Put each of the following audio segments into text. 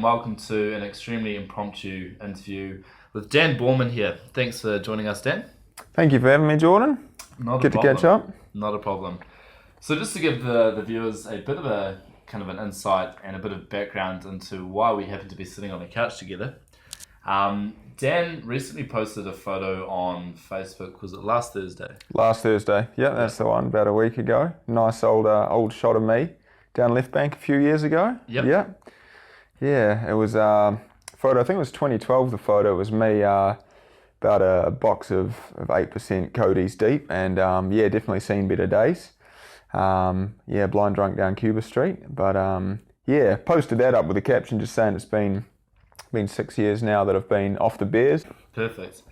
welcome to an extremely impromptu interview with Dan Boerman here. Thanks for joining us, Dan. Thank you for having me, Jordan. Not Good a problem. to catch up. Not a problem. So just to give the viewers a bit of a kind of an insight and a bit of background into why we happen to be sitting on the couch together. Dan recently posted a photo on Facebook. Was it last Thursday? Last Thursday. Yeah, that's the one, about a week ago. Nice old shot of me down left bank a few years ago. Yep. Yeah, it was a photo, I think it was 2012, the photo. It was me about a box of 8% Cody's deep, and definitely seen better days. Blind drunk down Cuba Street. But posted that up with a caption just saying it's been 6 years now that I've been off the beers. Perfect.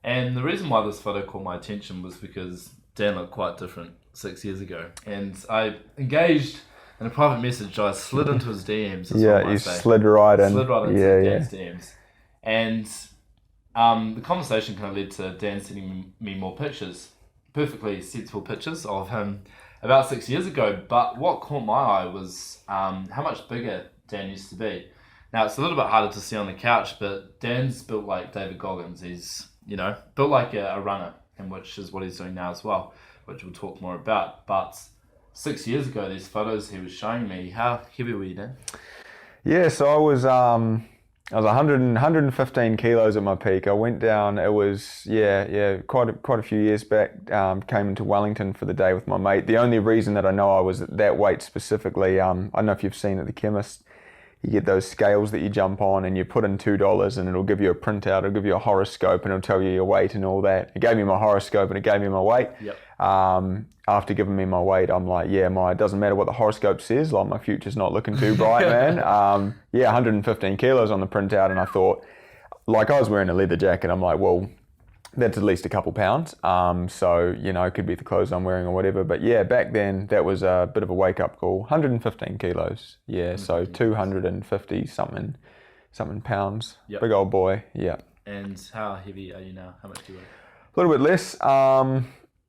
And the reason why this photo caught my attention was because Dan looked quite different 6 years ago. And I engaged in a private message. I slid into his DMs. Slid right in. Dan's DMs. And the conversation kind of led to Dan sending me more pictures, perfectly sensible pictures of him about 6 years ago. But what caught my eye was how much bigger Dan used to be. Now, it's a little bit harder to see on the couch, but Dan's built like David Goggins. He's, built like a runner, and which is what he's doing now as well, which we'll talk more about. But 6 years ago, these photos he was showing me, how heavy were you, Dan? Yeah, so I was 115 kilos at my peak. I went down, it was, quite a few years back, came into Wellington for the day with my mate. The only reason that I know I was at that weight specifically, I don't know if you've seen at the chemist, you get those scales that you jump on and you put in $2 and it'll give you a printout, it'll give you a horoscope and it'll tell you your weight and all that. It gave me my horoscope and it gave me my weight. Yep. After giving me my weight, I'm like, it doesn't matter what the horoscope says, like my future's not looking too bright, man. 115 kilos on the printout, and I thought, like I was wearing a leather jacket, I'm like, well, that's at least a couple pounds. It could be the clothes I'm wearing or whatever. But yeah, back then, that was a bit of a wake-up call. 115 kilos, so 250 something pounds. Yep. Big old boy, yeah. And how heavy are you now? How much do you weigh? A little bit less,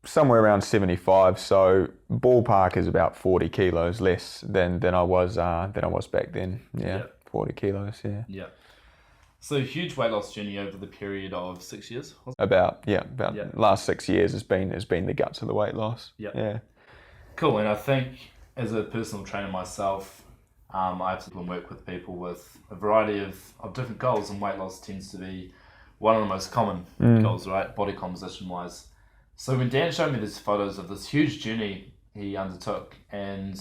somewhere around 75. So ballpark is about 40 kilos less than I was back then. Yeah, yep. 40 kilos, yeah. Yeah. So huge weight loss journey over the period of 6 years? Last 6 years has been the guts of the weight loss. Yep. Yeah. Cool. And I think as a personal trainer myself, I have to work with people with a variety of different goals, and weight loss tends to be one of the most common goals, right? Body composition wise. So when Dan showed me these photos of this huge journey he undertook, and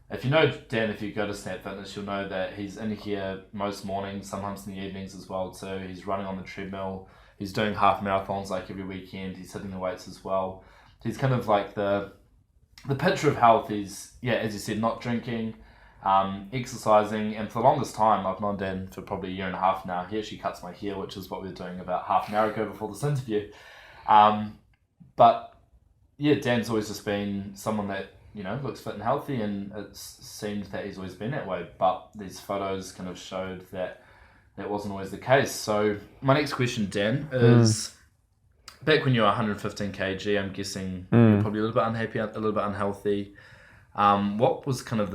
if you know Dan, if you go to Snap Fitness, you'll know that he's in here most mornings, sometimes in the evenings as well too. He's running on the treadmill. He's doing half marathons like every weekend. He's hitting the weights as well. He's kind of like the picture of health. He's, as you said, not drinking, exercising. And for the longest time, I've known Dan for probably a year and a half now. He actually cuts my hair, which is what we were doing about half an hour ago before this interview. Dan's always just been someone that, looks fit and healthy, and it seemed that he's always been that way. But these photos kind of showed that wasn't always the case. So my next question, Dan, is back when you were 115 kg, I'm guessing you're probably a little bit unhappy, a little bit unhealthy. What was kind of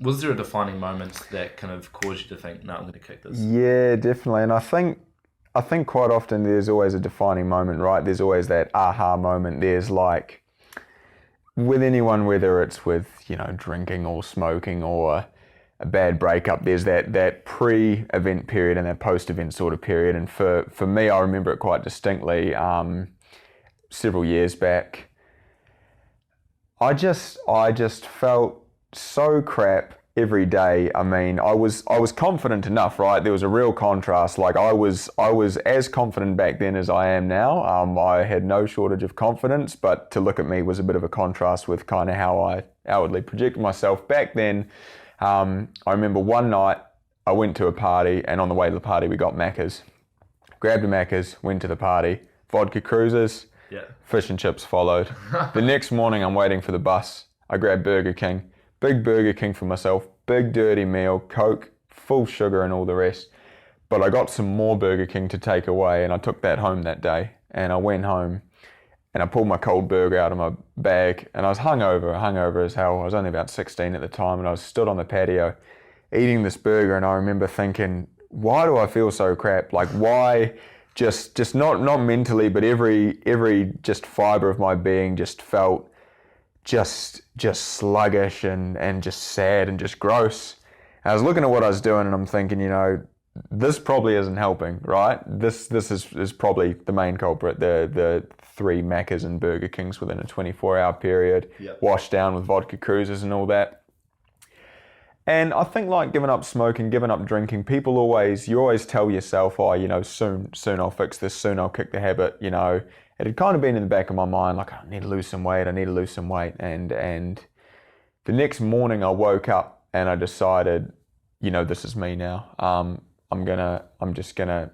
was there a defining moment that kind of caused you to think, no, I'm going to kick this? Yeah, definitely. And I think quite often there's always a defining moment, right? There's always that aha moment. There's like, with anyone, whether it's with, drinking or smoking or a bad breakup, there's that pre-event period and that post-event sort of period. And for me, I remember it quite distinctly. Several years back, I just felt so crap every day. I mean, I was confident enough, right? There was a real contrast. Like I was as confident back then as I am now. I had no shortage of confidence, but to look at me was a bit of a contrast with kind of how I outwardly projected myself back then. I remember one night I went to a party, and on the way to the party we got Macca's. Grabbed a Macca's, went to the party. Vodka Cruisers, fish and chips followed. The next morning I'm waiting for the bus. I grabbed Burger King. Big Burger King for myself, big dirty meal, Coke, full sugar and all the rest. But I got some more Burger King to take away, and I took that home that day. And I went home and I pulled my cold burger out of my bag, and I was hungover as hell. I was only about 16 at the time, and I was stood on the patio eating this burger, and I remember thinking, why do I feel so crap? Like, why? Just not mentally, but every just fiber of my being just felt just sluggish and just sad and just gross. And I was looking at what I was doing, and I'm thinking, this probably isn't helping, right? This is probably the main culprit. The 3 Maccas and Burger Kings within a 24-hour period, washed down with vodka cruisers and all that. And I think like giving up smoking, giving up drinking, you always tell yourself, soon I'll fix this, soon I'll kick the habit, It had kind of been in the back of my mind, like, I need to lose some weight. And the next morning I woke up and I decided, this is me now. I'm just gonna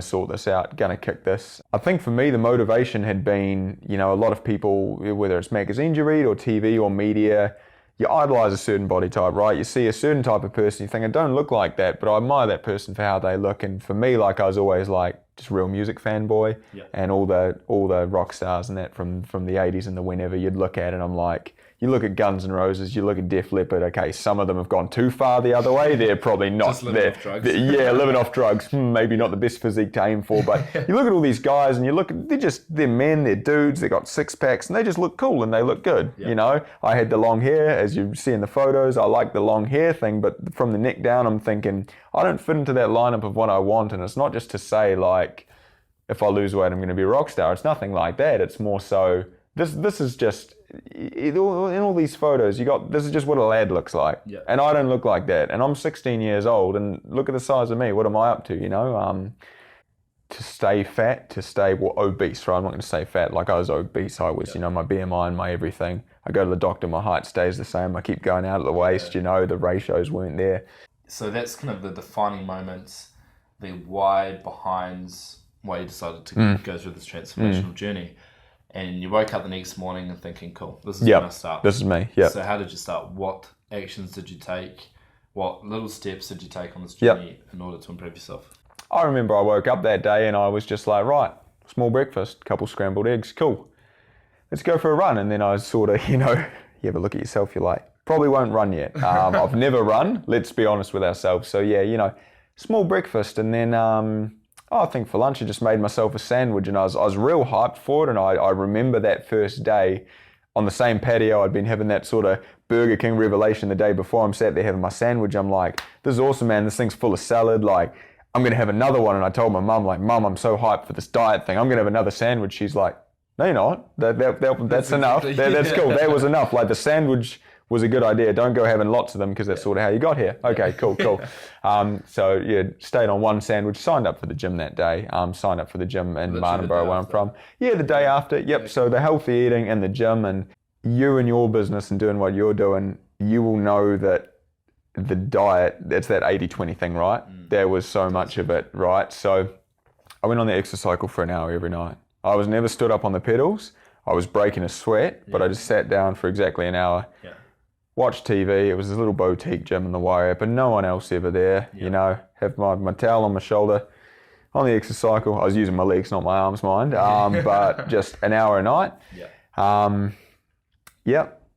sort this out, gonna kick this. I think for me, the motivation had been, a lot of people, whether it's magazines you read or TV or media, you idolize a certain body type, right? You see a certain type of person, you think, I don't look like that, but I admire that person for how they look. And for me, like, I was always like just real music fanboy, and all the rock stars and that from the 80s and the whenever, you'd look at it, and I'm like, you look at Guns N' Roses, you look at Def Leppard, okay, some of them have gone too far the other way. They're probably not. Just living off drugs. Living off drugs. Maybe not the best physique to aim for, but you look at all these guys and they're men, they're dudes, they got 6-packs, and they just look cool and they look good, I had the long hair, as you see in the photos, I like the long hair thing, but from the neck down, I'm thinking, I don't fit into that lineup of what I want, and it's not just to say, like, if I lose weight, I'm going to be a rock star. It's nothing like that. It's more so, this is just, in all these photos, this is just what a lad looks like. And I don't look like that. And I'm 16 years old, and look at the size of me. What am I up to, To stay fat, to stay obese, right? I'm not going to say fat, like I was obese. I was, my BMI and my everything. I go to the doctor, my height stays the same. I keep going out at the waist, the ratios weren't there. So that's kind of the defining moment, the why behind why you decided to go through this transformational journey. And you woke up the next morning and thinking, cool, this is when I start. This is me, So how did you start? What actions did you take? What little steps did you take on this journey in order to improve yourself? I remember I woke up that day and I was just like, right, small breakfast, couple scrambled eggs, cool. Let's go for a run. And then I sort of, you ever look at yourself, you're like, probably won't run yet. I've never run, let's be honest with ourselves. So yeah, small breakfast. And then I think for lunch I just made myself a sandwich, and I was real hyped for it. And I remember that first day on the same patio, I'd been having that sort of Burger King revelation the day before. I'm sat there having my sandwich. I'm like, this is awesome, man. This thing's full of salad. Like, I'm going to have another one. And I told my mum, like, Mum, I'm so hyped for this diet thing. I'm going to have another sandwich. She's like, no, you're not. That's enough. That's cool. That was enough. Like, the sandwich was a good idea. Don't go having lots of them because that's sort of how you got here. Okay, cool. So yeah, stayed on one sandwich, signed up for the gym that day, signed up for the gym in Martinborough where I'm from. Yeah, the day after. Yep. So the healthy eating and the gym, and you and your business and doing what you're doing, you will know that the diet, that's that 80-20 thing, right? There was so much of it, right? So I went on the exercise cycle for an hour every night. I was never stood up on the pedals. I was breaking a sweat, but I just sat down for exactly an hour. Yeah. Watched TV. It was this little boutique gym in the Wairarapa, but no one else ever there. Have my towel on my shoulder on the exercise cycle. I was using my legs, not my arms, mind. But just an hour a night.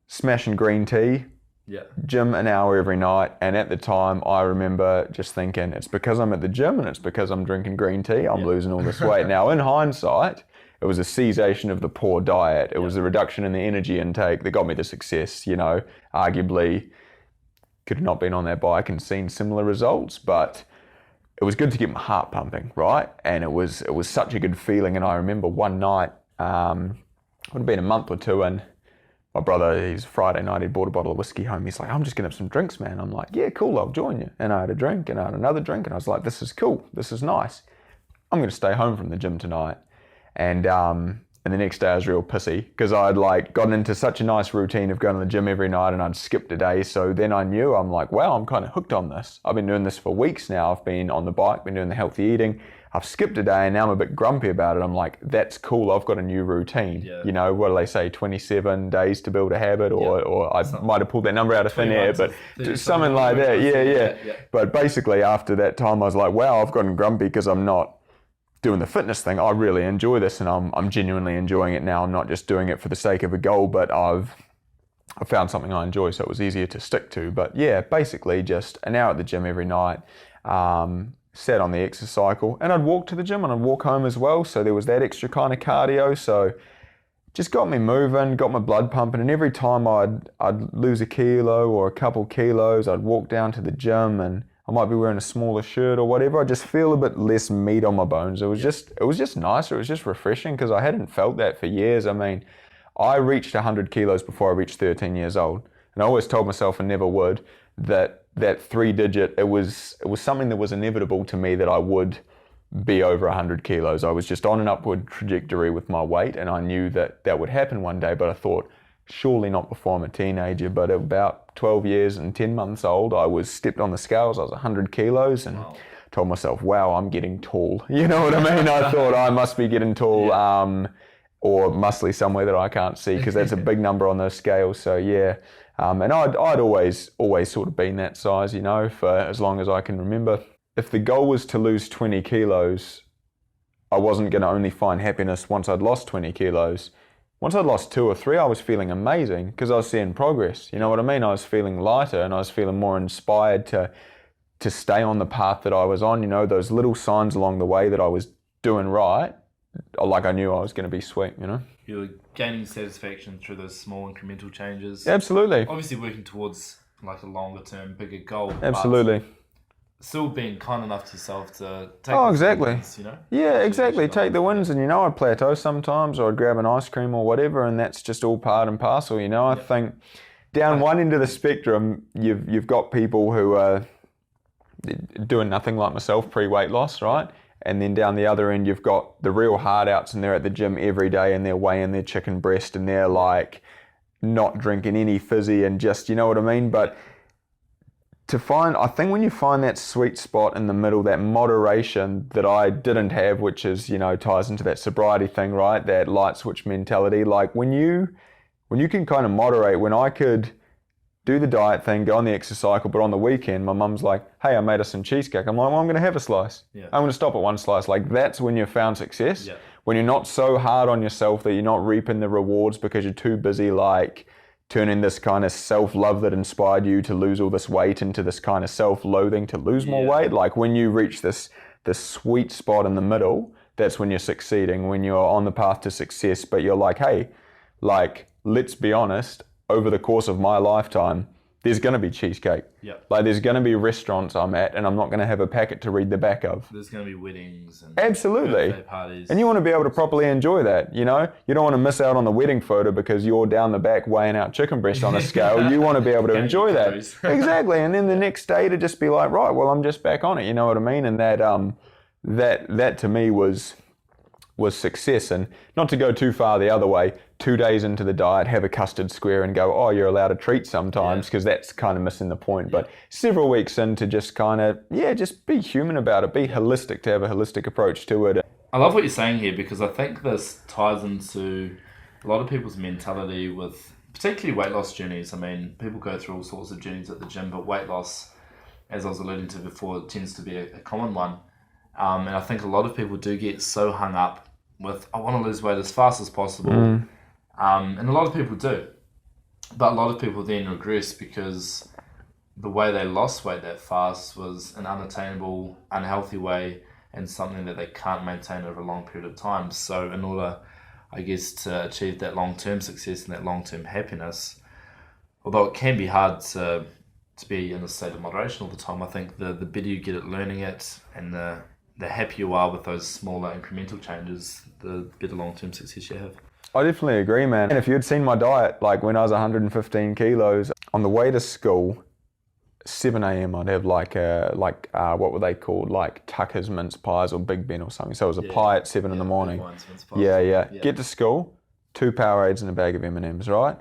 Smashing green tea. Gym an hour every night. And at the time, I remember just thinking, it's because I'm at the gym and it's because I'm drinking green tea. I'm losing all this weight. Now, in hindsight, it was a cessation of the poor diet. It was the reduction in the energy intake that got me the success, Arguably, could have not been on that bike and seen similar results, but it was good to get my heart pumping, right? And it was such a good feeling. And I remember one night, would have been a month or two, and my brother, he's Friday night, he bought a bottle of whiskey home. He's like, I'm just going to have some drinks, man. I'm like, yeah, cool, I'll join you. And I had a drink, and I had another drink, and I was like, this is cool, this is nice. I'm going to stay home from the gym tonight. And the next day I was real pissy because I'd like gotten into such a nice routine of going to the gym every night, and I'd skipped a day. So then I knew, I'm like, wow, I'm kind of hooked on this. I've been doing this for weeks now. I've been on the bike, been doing the healthy eating. I've skipped a day and now I'm a bit grumpy about it. I'm like, that's cool. I've got a new routine. Yeah. What do they say? 27 days to build a habit, or I might have pulled that number out of thin air, but something like that. Yeah. But basically after that time, I was like, wow, I've gotten grumpy because I'm not doing the fitness thing. I really enjoy this, and I'm genuinely enjoying it now. I'm not just doing it for the sake of a goal, but I've I found something I enjoy, so it was easier to stick to. But yeah, basically just an hour at the gym every night, sat on the exercycle, and I'd walk to the gym and I'd walk home as well. So there was that extra kind of cardio. So just got me moving, got my blood pumping, and every time I'd lose a kilo or a couple kilos, I'd walk down to the gym and I might be wearing a smaller shirt or whatever. I just feel a bit less meat on my bones. It was just nicer. It was just refreshing because I hadn't felt that for years. I mean, I reached 100 kilos before I reached 13 years old. And I always told myself I never would, that 3-digit, it was something that was inevitable to me that I would be over 100 kilos. I was just on an upward trajectory with my weight, and I knew that would happen one day, but I thought, surely not before I'm a teenager. But at about 12 years and 10 months old, I was stepped on the scales, I was 100 kilos, and told myself, wow, I'm getting tall. You know what I mean? I thought I must be getting tall, or muscly somewhere that I can't see, because that's a big number on those scales. So yeah, and I'd always sort of been that size, you know, for as long as I can remember. If the goal was to lose 20 kilos, I wasn't going to only find happiness once I'd lost 20 kilos. Once I'd lost 2 or 3, I was feeling amazing because I was seeing progress. You know what I mean? I was feeling lighter and I was feeling more inspired to stay on the path that I was on. You know, those little signs along the way that I was doing right, like I knew I was going to be sweet, you know? You were gaining satisfaction through those small incremental changes. Absolutely. Obviously working towards like a longer term, bigger goal. Absolutely. Still being kind enough to yourself to take exactly. Wins, you know? Yeah, exactly. Take the wins, and you know, I'd plateau sometimes, or I'd grab an ice cream or whatever, and that's just all part and parcel, you know? I think down one end of the spectrum, you've got people who are doing nothing like myself pre-weight loss, right? And then down the other end, you've got the real hard outs, and they're at the gym every day and they're weighing their chicken breast and they're like not drinking any fizzy and just, you know what I mean? But I think when you find that sweet spot in the middle, that moderation that I didn't have, which is, you know, ties into that sobriety thing, right? That light switch mentality. Like when you can kind of moderate, when I could do the diet thing, go on the exercise cycle, but on the weekend, my mum's like, hey, I made us some cheesecake. I'm like, well, I'm going to have a slice. Yeah. I'm going to stop at one slice. Like that's when you've found success. Yeah. When you're not so hard on yourself that you're not reaping the rewards because you're too busy, like turning this kind of self-love that inspired you to lose all this weight into this kind of self-loathing to lose more weight. Like when you reach this sweet spot in the middle, that's when you're succeeding, when you're on the path to success. But you're like, hey, like, let's be honest, over the course of my lifetime, there's going to be cheesecake. Yep. Like there's going to be restaurants I'm at and I'm not going to have a packet to read the back of. There's going to be weddings and absolutely birthday parties. And you want to be able to properly enjoy that, you know? You don't want to miss out on the wedding photo because you're down the back weighing out chicken breast on a scale. You want to be able to enjoy that. Exactly. And then the next day to just be like, right, well, I'm just back on it. You know what I mean? And that to me was success. And not to go too far the other way, 2 days into the diet, have a custard square and go, oh, you're allowed a treat sometimes, because that's kind of missing the point. But several weeks in to just kind of, just be human about it, be holistic, to have a holistic approach to it. I love what you're saying here, because I think this ties into a lot of people's mentality with particularly weight loss journeys. I mean, people go through all sorts of journeys at the gym, but weight loss, as I was alluding to before, tends to be a common one. And I think a lot of people do get so hung up with, I want to lose weight as fast as possible. And a lot of people do. But a lot of people then regress because the way they lost weight that fast was an unattainable, unhealthy way, and something that they can't maintain over a long period of time. So in order, I guess, to achieve that long-term success and that long-term happiness, although it can be hard to be in a state of moderation all the time, I think the better you get at learning it and the happier you are with those smaller incremental changes, the better long-term success you have. I definitely agree, man. And if you had seen my diet, like when I was 115 kilos, on the way to school, 7 a.m. I'd have what were they called? Like Tucker's mince pies or Big Ben or something. So it was a pie at 7 in the morning. Yeah. Get to school, 2 Powerades and a bag of M&Ms, right?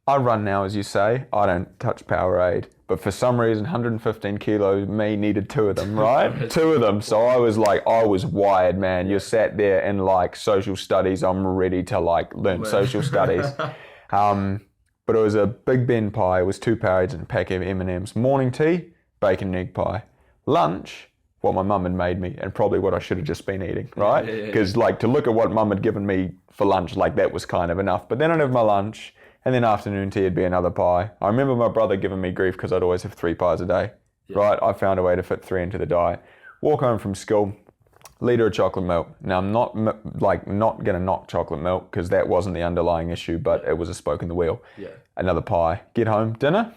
I run now, as you say. I don't touch Powerade. But for some reason, 115 kilos, me needed 2 of them, right? 2 of them. So I was wired, man. You're sat there in like social studies. I'm ready to like learn social studies. But it was a Big Ben pie. It was 2 Powerades and a pack of M&Ms. Morning tea, bacon and egg pie. Lunch, what my mum had made me, and probably what I should have just been eating, right? Because like to look at what mum had given me for lunch, like that was kind of enough. But then I'd have my lunch, And then afternoon tea would be another pie. I remember my brother giving me grief because I'd always have 3 pies a day, right? I found a way to fit 3 into the diet. Walk home from school, litre of chocolate milk. Now, I'm not going to knock chocolate milk because that wasn't the underlying issue, but it was a spoke in the wheel. Yeah. Another pie. Get home, dinner,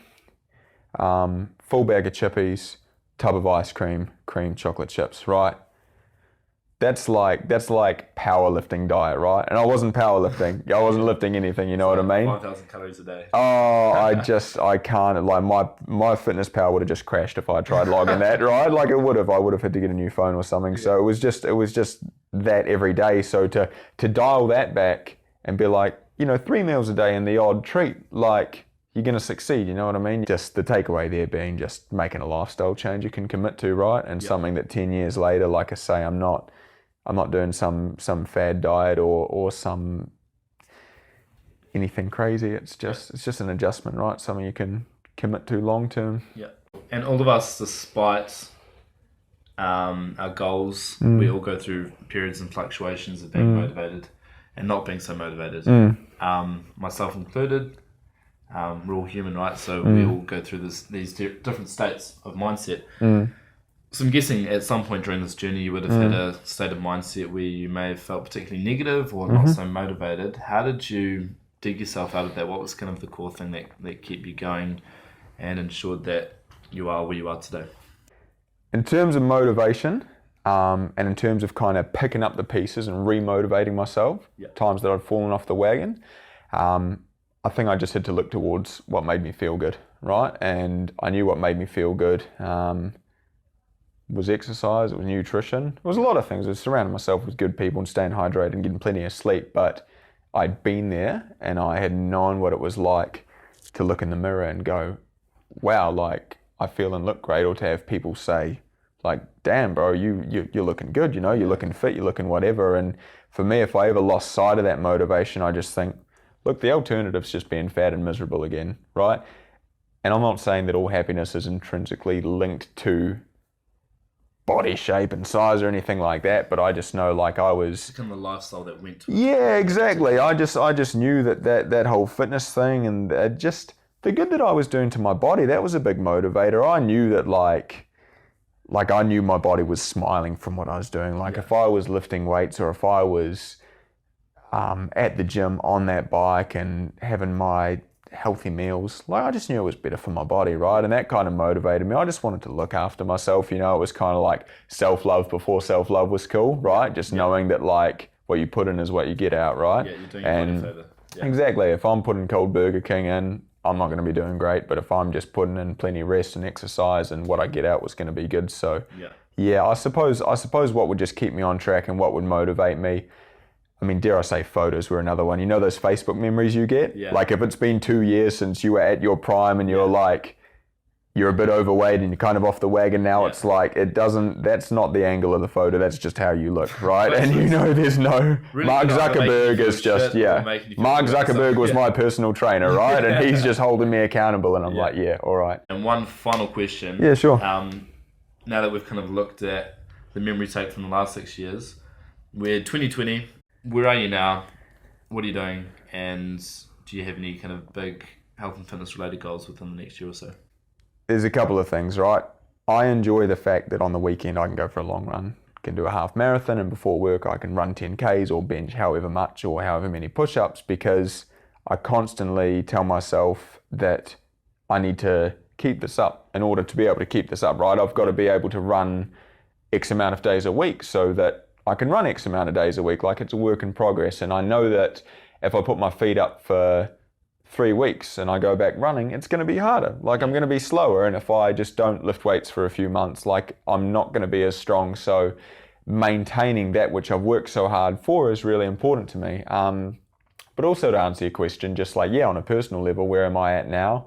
full bag of chippies, tub of ice cream, cream chocolate chips, right? That's like powerlifting diet, right? And I wasn't powerlifting. I wasn't lifting anything, you know what I mean? 5,000 calories a day. Oh, I can't, like my fitness power would have just crashed if I tried logging that, right? Like it would have. I would have had to get a new phone or something. Yeah. So it was just that every day. So to dial that back and be like, 3 meals a day and the odd treat, like you're going to succeed, you know what I mean? Just the takeaway there being just making a lifestyle change you can commit to, right? And something that 10 years later, like I say, I'm not doing some fad diet or some anything crazy. It's just an adjustment, right? Something you can commit to long term. Yeah. And all of us, despite our goals, we all go through periods and fluctuations of being motivated and not being so motivated. Myself included. We're all human, right? So we all go through these different states of mindset. So I'm guessing at some point during this journey you would have had a state of mindset where you may have felt particularly negative or not so motivated. How did you dig yourself out of that? What was kind of the core thing that kept you going and ensured that you are where you are today? In terms of motivation, and in terms of kind of picking up the pieces and re-motivating myself, times that I'd fallen off the wagon, I think I just had to look towards what made me feel good, right? And I knew what made me feel good was exercise, it was nutrition, it was a lot of things. It was surrounding myself with good people and staying hydrated and getting plenty of sleep. But I'd been there and I had known what it was like to look in the mirror and go, wow, like I feel and look great, or to have people say, like, damn, bro, you're looking good, you're looking fit, you're looking whatever. And for me, if I ever lost sight of that motivation, I just think, look, the alternative's just being fat and miserable again, right? And I'm not saying that all happiness is intrinsically linked to body shape and size or anything like that, but I just know, like, I was... It's kind of the lifestyle that went to it. Yeah, exactly. I just knew that whole fitness thing and just the good that I was doing to my body, that was a big motivator. I knew that, like I knew my body was smiling from what I was doing. Like, if I was lifting weights or if I was at the gym on that bike and having my healthy meals, like, I just knew it was better for my body, right? And that kind of motivated me. I just wanted to look after myself, it was kind of like self-love before self-love was cool, right? Just knowing that, like, what you put in is what you get out, right? Yeah, you're doing your body a favor. Yeah. Exactly. If I'm putting cold Burger King in, I'm not going to be doing great, but if I'm just putting in plenty of rest and exercise, and what I get out was going to be good. So I suppose what would just keep me on track and what would motivate me, I mean, dare I say, photos were another one. Those Facebook memories you get? Yeah. Like, if it's been 2 years since you were at your prime and you're like, you're a bit overweight and you're kind of off the wagon now, it's like, that's not the angle of the photo, that's just how you look, right? And there's no... Really, Mark Zuckerberg is just, Mark Zuckerberg was my personal trainer, right? And he's just holding me accountable, and I'm like, all right. And one final question. Yeah, sure. Now that we've kind of looked at the memory tape from the last 6 years, we're 2020. Where are you now? What are you doing? And do you have any kind of big health and fitness related goals within the next year or so? There's a couple of things, right? I enjoy the fact that on the weekend I can go for a long run, can do a half marathon, and before work I can run 10Ks or bench however much or however many push-ups, because I constantly tell myself that I need to keep this up. In order to be able to keep this up, right, I've got to be able to run X amount of days a week so that I can run X amount of days a week. Like, it's a work in progress. And I know that if I put my feet up for 3 weeks and I go back running, it's going to be harder. Like, I'm going to be slower. And if I just don't lift weights for a few months, like, I'm not going to be as strong. So maintaining that which I've worked so hard for is really important to me. But also, to answer your question, just like, on a personal level, where am I at now?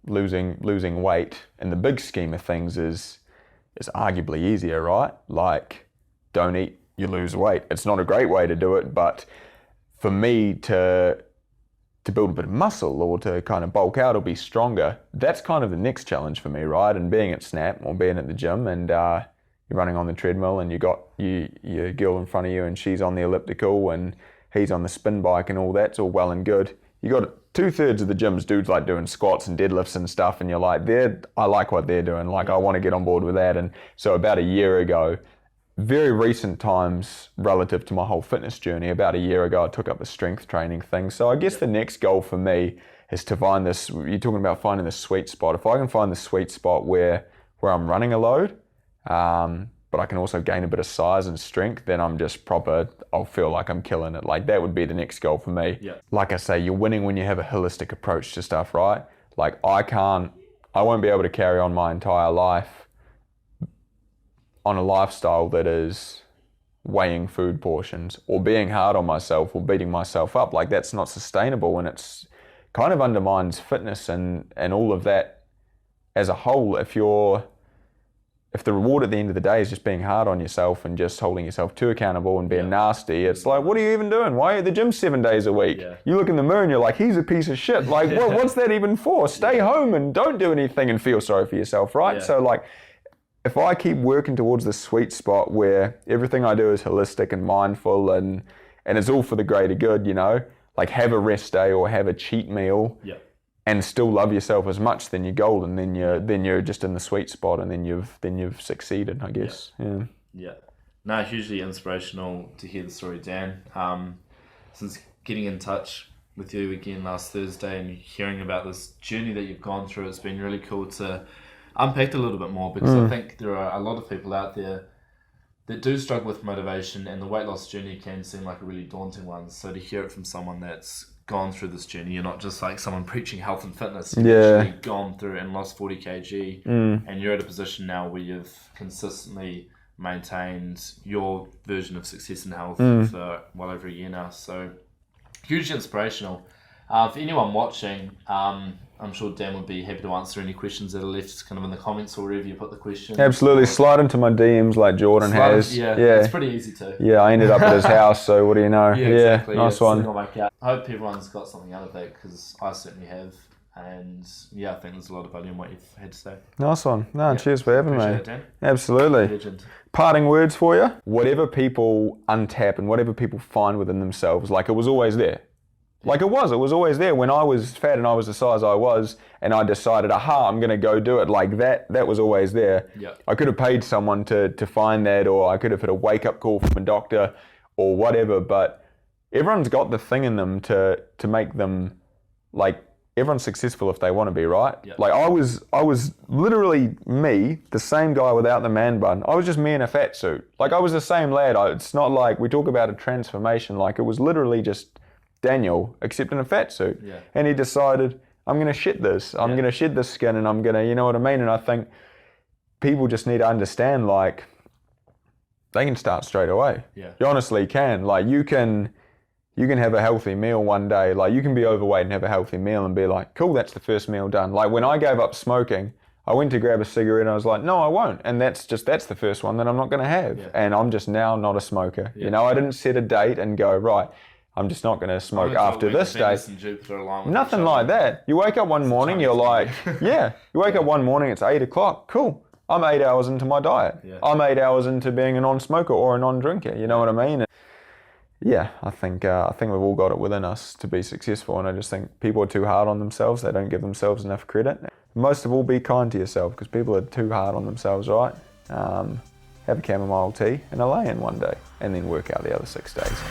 Losing weight in the big scheme of things is arguably easier, right? Like, don't eat, you lose weight. It's not a great way to do it, but for me to build a bit of muscle or to kind of bulk out or be stronger, that's kind of the next challenge for me, right? And being at Snap or being at the gym and you're running on the treadmill and you got your girl in front of you and she's on the elliptical and he's on the spin bike and all that's all well and good. You got 2/3 of the gyms, dudes like doing squats and deadlifts and stuff, and you're like, I like what they're doing. Like, I want to get on board with that. And so about a year ago, very recent times relative to my whole fitness journey, about a year ago, I took up the strength training thing. So I guess the next goal for me is to find this, you're talking about finding the sweet spot. If I can find the sweet spot where I'm running a load, but I can also gain a bit of size and strength, then I'm just proper, I'll feel like I'm killing it. Like, that would be the next goal for me. Yeah. Like I say, you're winning when you have a holistic approach to stuff, right? Like, I won't be able to carry on my entire life on a lifestyle that is weighing food portions or being hard on myself or beating myself up. Like, that's not sustainable, and it's kind of undermines fitness and all of that as a whole. If the reward at the end of the day is just being hard on yourself and just holding yourself too accountable and being nasty, it's like, what are you even doing? Why are you at the gym 7 days a week? Yeah. You look in the mirror and you're like, he's a piece of shit. Like, what's that even for? Stay home and don't do anything and feel sorry for yourself, right? Yeah. So, like, if I keep working towards this sweet spot where everything I do is holistic and mindful and it's all for the greater good, you know, like, have a rest day or have a cheat meal. Yeah. And still love yourself as much, then you're golden. Then you're just in the sweet spot, and then you've succeeded, I guess. Yeah. No, hugely inspirational to hear the story, Dan. Since getting in touch with you again last Thursday and hearing about this journey that you've gone through, it's been really cool to unpack a little bit more, because I think there are a lot of people out there that do struggle with motivation, and the weight loss journey can seem like a really daunting one. So to hear it from someone that's gone through this journey, you're not just like someone preaching health and fitness, you've actually gone through and lost 40 kg, and you're at a position now where you've consistently maintained your version of success in health for well over a year now. So hugely inspirational. For anyone watching, I'm sure Dan would be happy to answer any questions that are left kind of in the comments or wherever you put the question. Absolutely. Slide into my DMs like Jordan has. Yeah, it's pretty easy to. Yeah, I ended up at his house, so what do you know? Yeah, exactly. Nice one. I hope everyone's got something out of that, because I certainly have. And I think there's a lot of value in what you've had to say. Nice one. Cheers for having me. Appreciate it, Dan. Absolutely. Legend. Parting words for you. Whatever people untap and whatever people find within themselves, like, it was always there. Like, it was always there. When I was fat and I was the size I was, and I decided, I'm going to go do it, like, that was always there. Yeah. I could have paid someone to find that, or I could have had a wake-up call from a doctor or whatever, but everyone's got the thing in them to make them, like, everyone's successful if they want to be, right? Yeah. Like, I was literally me, the same guy without the man bun. I was just me in a fat suit. Like, I was the same lad. It's not like we talk about a transformation. Like, it was literally just Daniel, except in a fat suit. Yeah. And he decided, I'm going to shed this. I'm going to shed this skin, and I'm going to, you know what I mean? And I think people just need to understand, like, they can start straight away. Yeah. You honestly can. Like, you can have a healthy meal one day. Like, you can be overweight and have a healthy meal and be like, cool, that's the first meal done. Like, when I gave up smoking, I went to grab a cigarette and I was like, no, I won't. And that's the first one that I'm not going to have. Yeah. And I'm just now not a smoker. Yeah. You know, I didn't set a date and go, right, I'm just not going to smoke after this day. Nothing like that. You wake up one morning, you're like, you wake up one morning, it's 8 o'clock. Cool. I'm 8 hours into my diet. Yeah. I'm 8 hours into being a non-smoker or a non-drinker. You know what I mean? Yeah, I think we've all got it within us to be successful, and I just think people are too hard on themselves. They don't give themselves enough credit. Most of all, be kind to yourself, because people are too hard on themselves, right? Have a chamomile tea and a lay-in one day, and then work out the other 6 days.